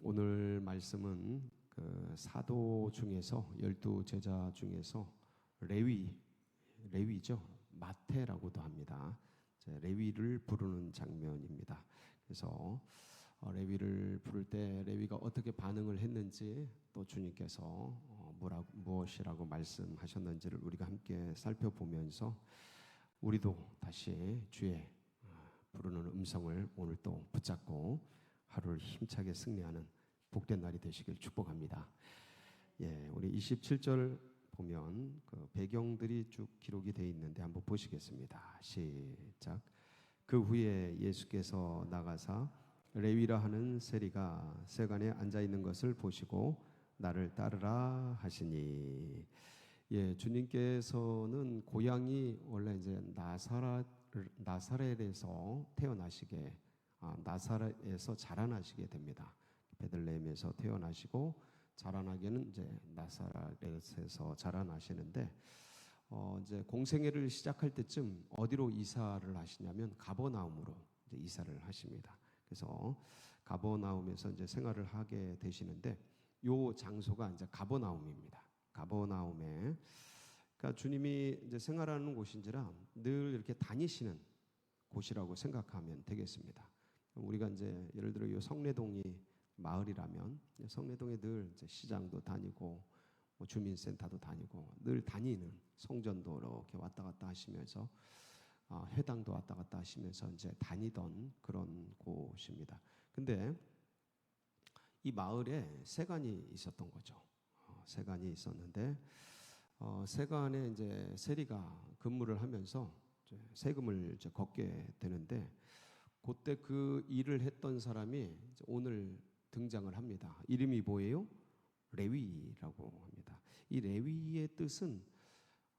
오늘 말씀은 그 사도 중에서 12제자 중에서 레위죠. 마태라고도 합니다. 레위를 부르는 장면입니다. 그래서 레위를 부를 때 레위가 어떻게 반응을 했는지, 또 주님께서 무엇이라고 말씀하셨는지를 우리가 함께 살펴보면서 우리도 다시 주의 부르는 음성을 오늘 또 붙잡고 하루를 힘차게 승리하는 복된 날이 되시길 축복합니다. 우리 27절 보면 그 배경들이 쭉 기록이 되어 있는데 한번 보시겠습니다. 시작. 그 후에 예수께서 나가사 레위라 하는 세리가 세간에 앉아 있는 것을 보시고 나를 따르라 하시니. 주님께서는 고향이 원래 이제 나사렛에서 태어나시게, 나사렛에서 자라나시게 됩니다. 베들레헴에서 태어나시고 자라나기는 이제 나사렛에서 자라나시는데, 이제 공생애를 시작할 때쯤 어디로 이사를 하시냐면 가버나움으로 이제 이사를 하십니다. 그래서 가버나움에서 이제 생활을 하게 되시는데, 요 장소가 이제 가버나움입니다. 가버나움에, 그러니까 주님이 이제 생활하는 곳인지라 늘 이렇게 다니시는 곳이라고 생각하면 되겠습니다. 우리가 이제 예를 들어 요 성내동이 마을이라면 성내동에 늘 이제 시장도 다니고 주민센터도 다니고 늘 다니는, 성전도 이렇게 왔다 갔다 하시면서 회당도 왔다 갔다 하시면서 이제 다니던 그런 곳입니다. 근데 이 마을에 세간이 있었던 거죠. 세간이 있었는데 세간에 이제 세리가 근무를 하면서 이제 세금을 이제 걷게 되는데, 그때 그 일을 했던 사람이 오늘 등장을 합니다. 이름이 뭐예요? 레위라고 합니다. 이 레위의 뜻은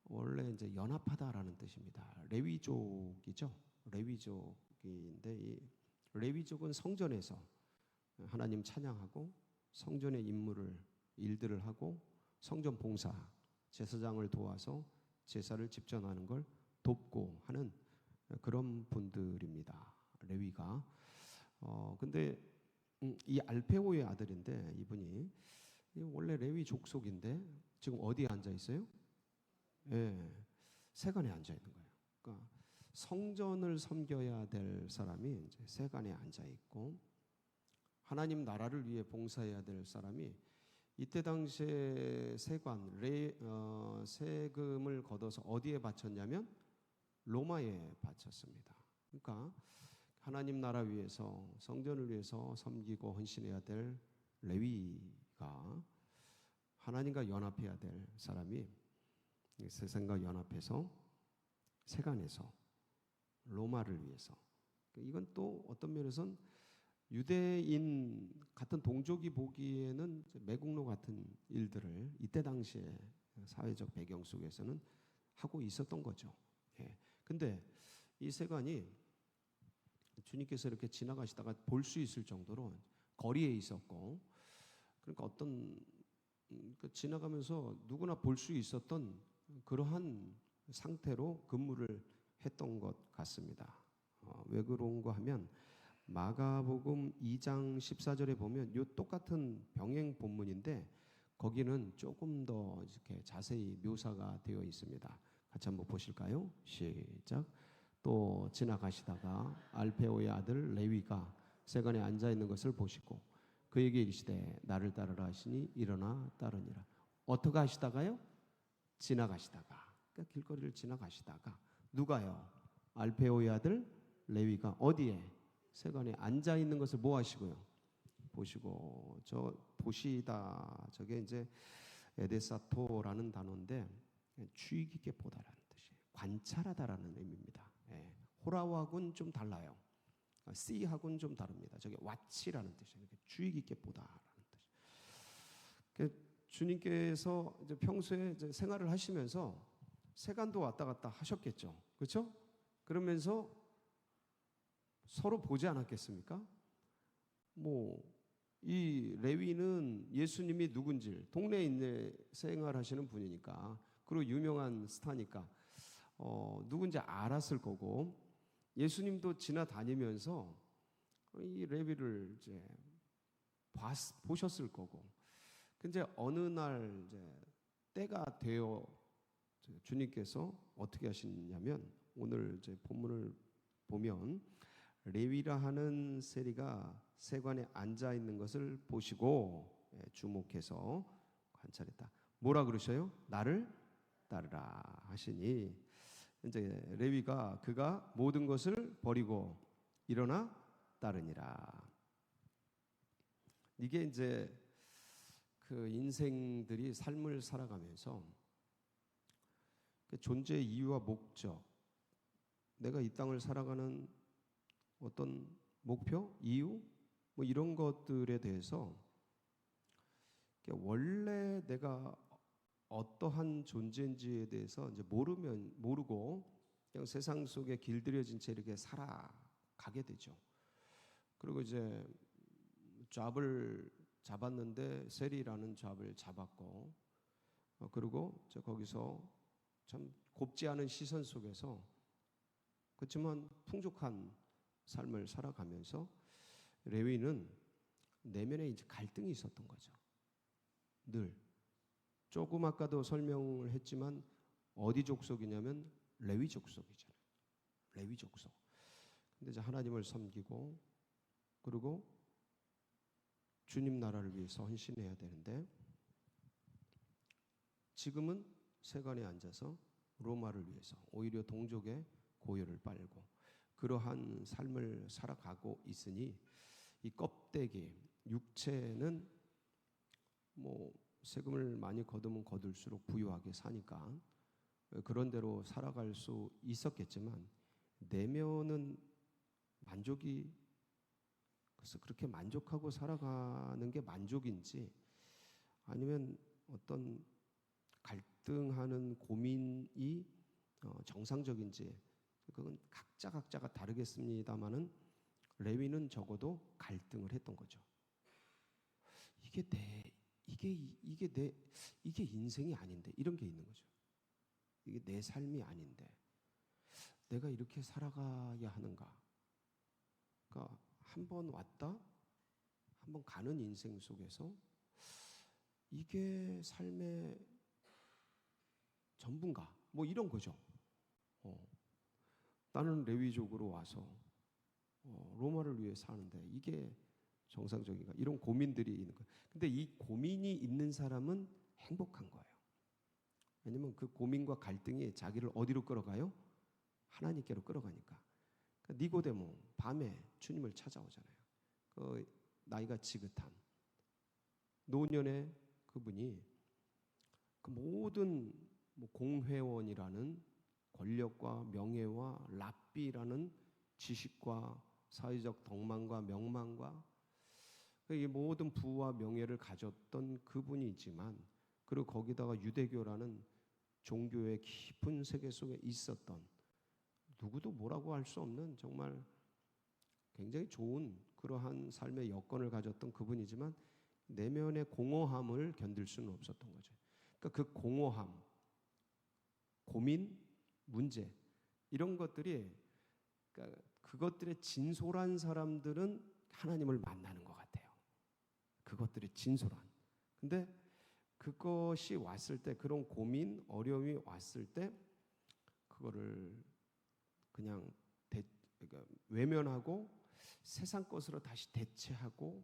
원래 이제 연합하다라는 뜻입니다. 레위족이죠. 레위족인데, 이 레위족은 성전에서 하나님 찬양하고 성전의 일들을 하고 성전 봉사, 제사장을 도와서 제사를 집전하는 걸 돕고 하는 그런 분들입니다. 레위가. 근데 이 알페오의 아들인데, 이분이 원래 레위 족속인데 지금 어디에 앉아 있어요? 세간에 앉아 있는 거예요. 그러니까 성전을 섬겨야 될 사람이 이제 세간에 앉아 있고, 하나님 나라를 위해 봉사해야 될 사람이 이때 당시에 세금을 걷어서 어디에 바쳤냐면 로마에 바쳤습니다. 그러니까 하나님 나라 위해서, 성전을 위해서 섬기고 헌신해야 될 레위가, 하나님과 연합해야 될 사람이 세상과 연합해서 세간에서 로마를 위해서, 이건 또 어떤 면에서는 유대인 같은 동족이 보기에는 매국노 같은 일들을 이때 당시에 사회적 배경 속에서는 하고 있었던 거죠. 근데 이 세간이 주님께서 이렇게 지나가시다가 볼 수 있을 정도로 거리에 있었고, 그러니까 어떤 지나가면서 누구나 볼 수 있었던 그러한 상태로 근무를 했던 것 같습니다. 왜 그런가 하면 마가복음 2장 14절에 보면 이 똑같은 병행 본문인데 거기는 조금 더 이렇게 자세히 묘사가 되어 있습니다. 같이 한번 보실까요? 시작. 또 지나가시다가 알페오의 아들 레위가 세간에 앉아 있는 것을 보시고 그에게 이르시되 나를 따르라 하시니 일어나 따르니라. 어떻게 하시다가요? 지나가시다가, 그러니까 길거리를 지나가시다가 누가요? 알페오의 아들 레위가 어디에? 세간에 앉아 있는 것을 뭐 하시고요? 보시고. 보시다, 저게 이제 에데사토라는 단어인데 주의 깊게 보다라는 뜻이에요. 관찰하다라는 의미입니다. 호라하고는 좀 달라요. see하고는 좀 다릅니다. 저게 watch라는 뜻이에요. 주의 깊게 보다라는 뜻. 주님께서 이제 평소에 이제 생활을 하시면서 세간도 왔다 갔다 하셨겠죠. 그렇죠? 그러면서 서로 보지 않았겠습니까? 이 레위는 예수님이 누군지 동네에 있는 생활하시는 분이니까, 그리고 유명한 스타니까 누군지 알았을 거고, 예수님도 지나다니면서 이 레위를 이제 보셨을 거고. 근데 어느 날 이제 때가 되어 주님께서 어떻게 하시냐면 오늘 이제 본문을 보면 레위라 하는 세리가 세관에 앉아 있는 것을 보시고 주목해서 관찰했다. 뭐라 그러셔요? 나를 따르라 하시니 이제 레위가 그가 모든 것을 버리고 일어나 따르니라. 이게 이제 그 인생들이 삶을 살아가면서 존재의 이유와 목적, 내가 이 땅을 살아가는 어떤 목표, 이유, 뭐 이런 것들에 대해서 원래 내가 어떠한 존재인지에 대해서 이제 모르고 그냥 세상 속에 길들여진 채 이렇게 살아가게 되죠. 그리고 이제 잡을 잡았는데 세리라는 잡을 잡았고, 그리고 거기서 참 곱지 않은 시선 속에서 그렇지만 풍족한 삶을 살아가면서 레위는 내면에 이제 갈등이 있었던 거죠. 늘 조금 아까도 설명을 했지만 어디 족속이냐면 레위 족속이잖아요. 레위 족속. 근데 이제 하나님을 섬기고 그리고 주님 나라를 위해서 헌신해야 되는데 지금은 세관에 앉아서 로마를 위해서 오히려 동족의 고열을 빨고 그러한 삶을 살아가고 있으니 이 껍데기, 육체는 뭐 세금을 많이 거두면 거둘수록 부유하게 사니까 그런 대로 살아갈 수 있었겠지만 내면은 만족이, 그래서 그렇게 만족하고 살아가는 게 만족인지 아니면 어떤 갈등하는 고민이 정상적인지 그건 각자가 다르겠습니다만은 레위는 적어도 갈등을 했던 거죠. 이게 인생이 아닌데, 이런 게 있는 거죠. 이게 내 삶이 아닌데 내가 이렇게 살아가야 하는가? 그러니까 한 번 왔다 한 번 가는 인생 속에서 이게 삶의 전부인가? 뭐 이런 거죠. 나는 레위족으로 와서 로마를 위해 사는데 이게 정상적인가? 이런 고민들이 있는 거예요. 근데 이 고민이 있는 사람은 행복한 거예요. 왜냐면 그 고민과 갈등이 자기를 어디로 끌어가요? 하나님께로 끌어가니까. 그러니까 니고데모 밤에 주님을 찾아오잖아요. 그 나이가 지긋한 노년의 그분이 그 모든 뭐 공회원이라는 권력과 명예와 랍비라는 지식과 사회적 덕망과 명망과 이 모든 부와 명예를 가졌던 그분이지만, 그리고 거기다가 유대교라는 종교의 깊은 세계 속에 있었던 누구도 뭐라고 할 수 없는 정말 굉장히 좋은 그러한 삶의 여건을 가졌던 그분이지만 내면의 공허함을 견딜 수는 없었던 거죠. 그러니까 그 공허함, 고민, 문제 이런 것들이, 그러니까 그것들의 진솔한 사람들은 하나님을 만나는 것 같아요. 그것들이 진솔한. 근데 그것이 왔을 때, 그런 고민, 어려움이 왔을 때 그거를 그냥 그러니까 외면하고 세상 것으로 다시 대체하고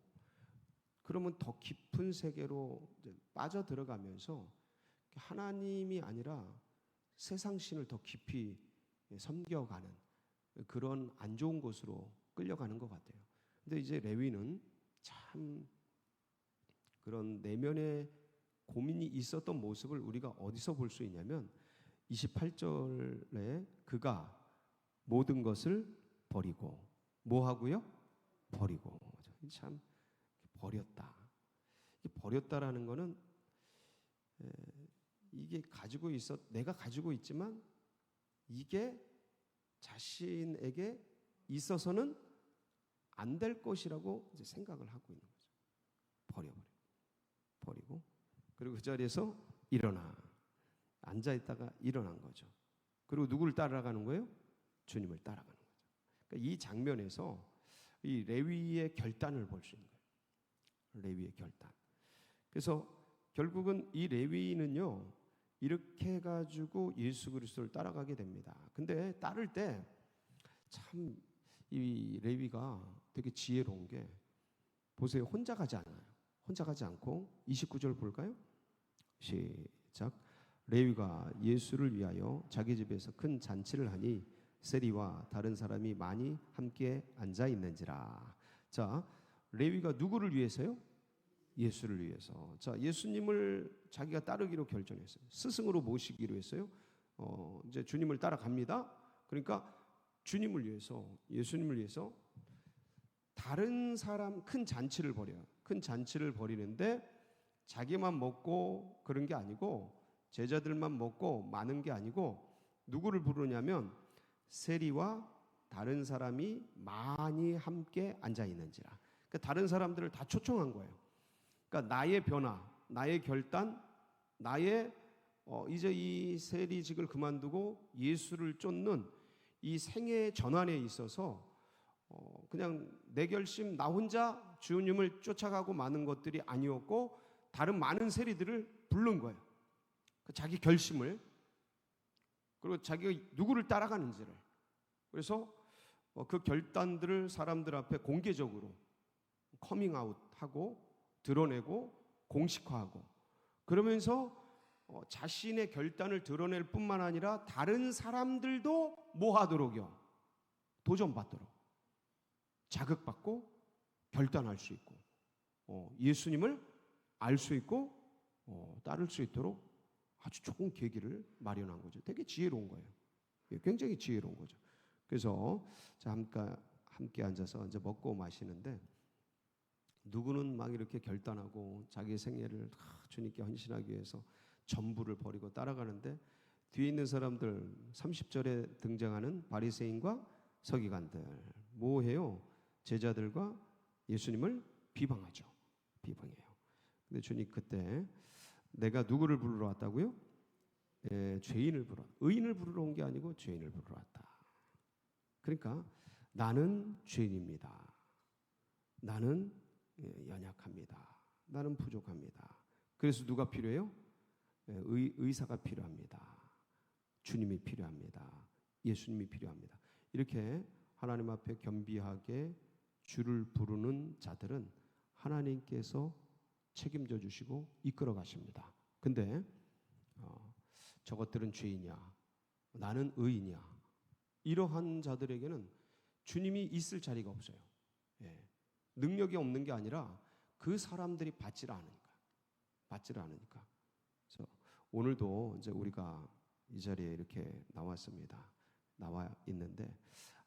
그러면 더 깊은 세계로 이제 빠져 들어가면서 하나님이 아니라 세상 신을 더 깊이 섬겨가는 그런 안 좋은 곳으로 끌려가는 것 같아요. 근데 이제 레위는 참 그런 내면의 고민이 있었던 모습을 우리가 어디서 볼 수 있냐면 28절에 그가 모든 것을 버리고 뭐 하고요? 버리고. 참 버렸다. 버렸다라는 거는 이게 내가 가지고 있지만 이게 자신에게 있어서는 안 될 것이라고 이제 생각을 하고 있는 거죠. 버리고 그리고 그 자리에서 일어나 앉아 있다가 일어난 거죠. 그리고 누구를 따라가는 거예요? 주님을 따라가는 거죠. 그러니까 이 장면에서 이 레위의 결단을 볼 수 있는 거예요. 레위의 결단. 그래서 결국은 이 레위인은요, 이렇게 해가지고 예수 그리스도를 따라가게 됩니다. 근데 따를 때 참 이 레위가 되게 지혜로운 게, 보세요. 혼자 가지 않아요. 혼자 가지 않고 29절 볼까요? 시작. 레위가 예수를 위하여 자기 집에서 큰 잔치를 하니 세리와 다른 사람이 많이 함께 앉아 있는지라. 자, 레위가 누구를 위해서요? 예수를 위해서. 자, 예수님을 자기가 따르기로 결정했어요. 스승으로 모시기로 했어요. 이제 주님을 따라갑니다. 그러니까 주님을 위해서, 예수님을 위해서 다른 사람 큰 잔치를 벌여요. 큰 잔치를 벌이는데 자기만 먹고 그런 게 아니고, 제자들만 먹고 많은 게 아니고, 누구를 부르냐면 세리와 다른 사람이 많이 함께 앉아 있는지라. 그러니까 다른 사람들을 다 초청한 거예요. 그러니까 나의 변화, 나의 결단, 나의 이제 이 세리직을 그만두고 예수를 쫓는 이 생애의 전환에 있어서 그냥 내 결심, 나 혼자 주님을 쫓아가고 마는 것들이 아니었고, 다른 많은 세리들을 부른 거예요. 자기 결심을, 그리고 자기가 누구를 따라가는지를. 그래서 그 결단들을 사람들 앞에 공개적으로 커밍아웃하고 드러내고 공식화하고, 그러면서 자신의 결단을 드러낼 뿐만 아니라 다른 사람들도 뭐 하도록요? 도전받도록, 자극받고 결단할 수 있고, 예수님을 알 수 있고 따를 수 있도록 아주 좋은 계기를 마련한 거죠. 되게 지혜로운 거예요. 굉장히 지혜로운 거죠. 그래서 자, 함께 앉아서 이제 먹고 마시는데, 누구는 막 이렇게 결단하고 자기 생애를 주님께 헌신하기 위해서 전부를 버리고 따라가는데, 뒤에 있는 사람들 30절에 등장하는 바리새인과 서기관들 뭐 해요? 제자들과 예수님을 비방하죠. 비방해요. 근데 주님 그때 내가 누구를 부르러 왔다고요? 죄인을 부르러, 의인을 부르러 온 게 아니고 죄인을 부르러 왔다. 그러니까 나는 죄인입니다. 나는 연약합니다. 나는 부족합니다. 그래서 누가 필요해요? 의사가 필요합니다. 주님이 필요합니다. 예수님이 필요합니다. 이렇게 하나님 앞에 겸비하게 주를 부르는 자들은 하나님께서 책임져 주시고 이끌어 가십니다. 근데 저것들은 죄인이야, 나는 의인이야, 이러한 자들에게는 주님이 있을 자리가 없어요. 능력이 없는 게 아니라 그 사람들이 받지를 않으니까. 그래서 오늘도 이제 우리가 이 자리에 이렇게 나왔습니다. 나와 있는데,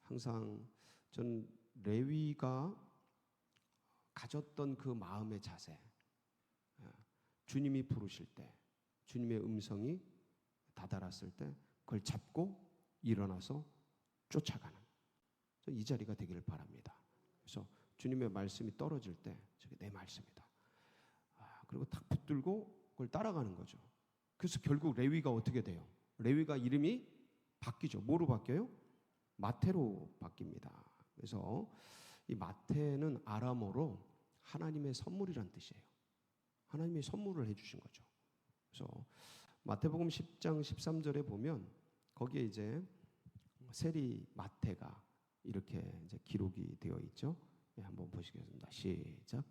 항상 전 레위가 가졌던 그 마음의 자세, 주님이 부르실 때, 주님의 음성이 다다랐을 때 그걸 잡고 일어나서 쫓아가는 이 자리가 되기를 바랍니다. 그래서 주님의 말씀이 떨어질 때 저게 내 말씀이다. 그리고 탁 붙들고 그걸 따라가는 거죠. 그래서 결국 레위가 어떻게 돼요? 레위가 이름이 바뀌죠. 뭐로 바뀌어요? 마태로 바뀝니다. 그래서 이 마태는 아람어로 하나님의 선물이란 뜻이에요. 하나님의 선물을 해주신 거죠. 그래서 마태복음 10장 13절에 보면 거기에 이제 세리 마태가 이렇게 이제 기록이 되어 있죠. 한번 보시겠습니다. 시작.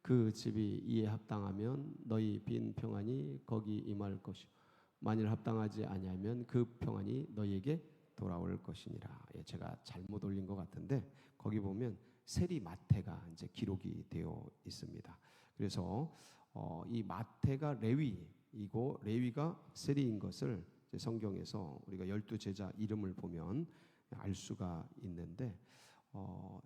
그 집이 이에 합당하면 너희 빈 평안이 거기 임할 것이요 만일 합당하지 아니하면 그 평안이 너희에게 돌아올 것이니라. 제가 잘못 올린 것 같은데 거기 보면 세리 마태가 이제 기록이 되어 있습니다. 그래서 이 마태가 레위이고 레위가 세리인 것을 성경에서 우리가 12제자 이름을 보면 알 수가 있는데,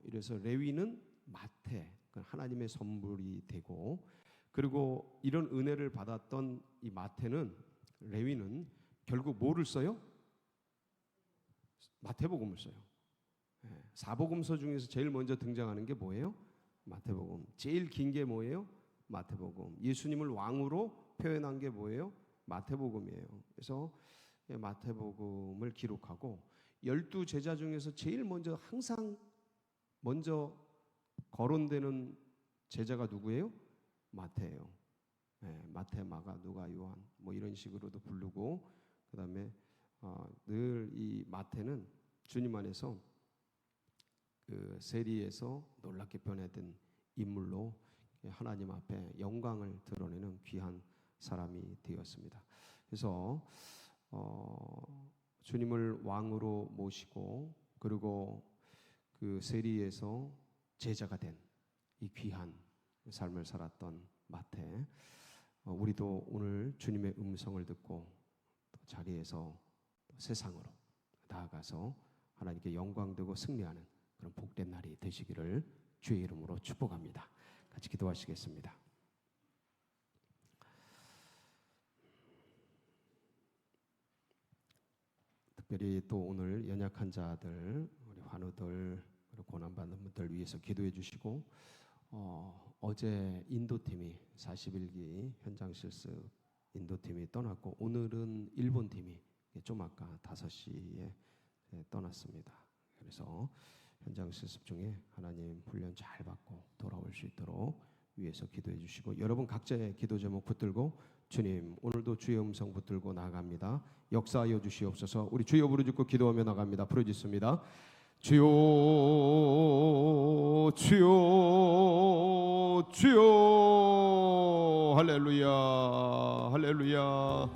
이래서 레위는 마태, 하나님의 선물이 되고, 그리고 이런 은혜를 받았던 이 마태는, 레위는 결국 뭐를 써요? 마태복음을 써요. 사복음서 중에서 제일 먼저 등장하는 게 뭐예요? 마태복음. 제일 긴 게 뭐예요? 마태복음. 예수님을 왕으로 표현한 게 뭐예요? 마태복음이에요. 그래서 마태복음을 기록하고 12제자 중에서 제일 항상 먼저 거론되는 제자가 누구예요? 마태예요. 마태, 마가, 누가, 요한 뭐 이런 식으로도 부르고, 그다음에 늘 이 마태는 주님 안에서 그 세리에서 놀랍게 변화된 인물로 하나님 앞에 영광을 드러내는 귀한 사람이 되었습니다. 그래서 주님을 왕으로 모시고, 그리고 그 세리에서 제자가 된 이 귀한 삶을 살았던 마태, 우리도 오늘 주님의 음성을 듣고 또 자리에서 또 세상으로 나아가서 하나님께 영광되고 승리하는 그런 복된 날이 되시기를 주의 이름으로 축복합니다. 같이 기도하시겠습니다. 특별히 또 오늘 연약한 자들, 우리 환우들, 그리고 고난받는 분들 위해서 기도해 주시고, 어제 인도팀이 41기 현장 실습 인도팀이 떠났고, 오늘은 일본팀이 좀 아까 5시에 떠났습니다. 그래서 현장 실습 중에 하나님 훈련 잘 받고 돌아올 수 있도록 위해서 기도해 주시고, 여러분 각자의 기도 제목 붙들고, 주님 오늘도 주의 음성 붙들고 나아갑니다. 역사하여 주시옵소서. 우리 주여 부르짖고 기도하며 나갑니다. 부르짖습니다. 주여 주여 주여. 할렐루야 할렐루야.